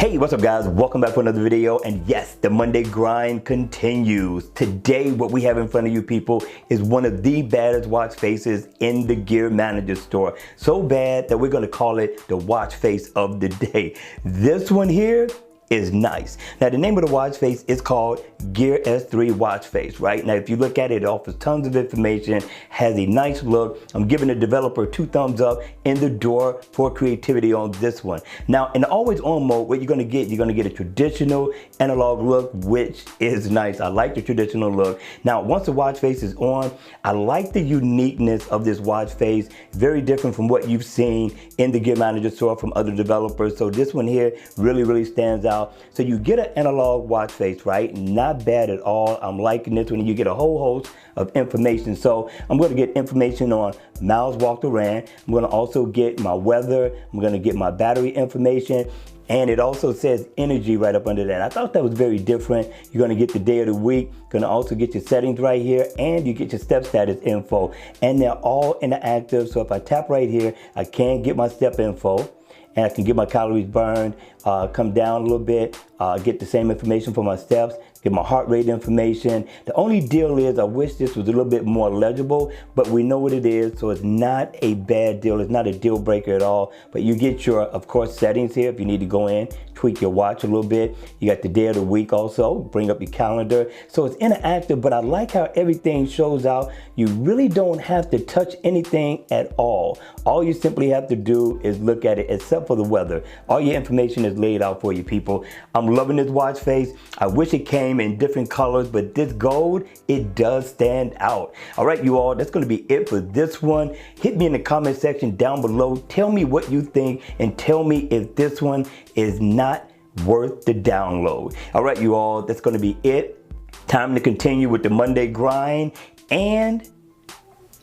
Hey, what's up guys? Welcome back for another video, and yes, the Monday grind continues. Today, what we have in front of you people is one of the baddest watch faces in the Gear Manager store. So bad that we're gonna call it the watch face of the day. This one here is nice. Now the name of the watch face is called Gear S3 watch face, right? Now if you look at it, it offers tons of information, has a nice look. I'm giving the developer 2 thumbs up in the door for creativity on this one. Now in the always on mode, what you're gonna get a traditional analog look, which is nice. I like the traditional look. Now once the watch face is on, I like the uniqueness of this watch face. Very different from what you've seen in the Gear Manager store from other developers. So this one here really stands out. So you get an analog watch face, right? Not bad at all. I'm liking this one. You get a whole host of information. So I'm going to get information on miles walked or ran. I'm going to also get my weather. I'm going to get my battery information. And it also says energy right up under that. I thought that was very different. You're gonna get the day of the week. Gonna also get your settings right here, and you get your step status info. And they're all interactive. So if I tap right here, I can get my step info, and I can get my calories burned, come down a little bit, get the same information for my steps, get my heart rate information. The only deal is I wish this was a little bit more legible, but we know what it is, so it's not a bad deal. It's not a deal breaker at all, but you get your, of course, settings here if you need to go in, tweak your watch a little bit. You got the day of the week also, bring up your calendar. So it's interactive, but I like how everything shows out. You really don't have to touch anything at all. All you simply have to do is look at it, except for the weather. All your information is laid out for you people. I'm loving this watch face. I wish it came in different colors, but this gold, it does stand out. All right, you all, that's gonna be it for this one. Hit me in the comment section down below. Tell me what you think, and tell me if this one is not worth the download. All right, you all, that's gonna be it. Time to continue with the Monday grind and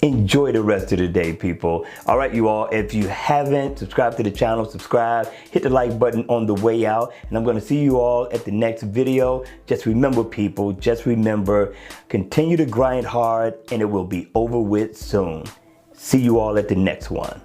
enjoy the rest of the day, people. All right, you all, if you haven't subscribed to the channel, subscribe, hit the like button on the way out, and I'm gonna see you all at the next video. Just remember, people, just remember, continue to grind hard and it will be over with soon. See you all at the next one.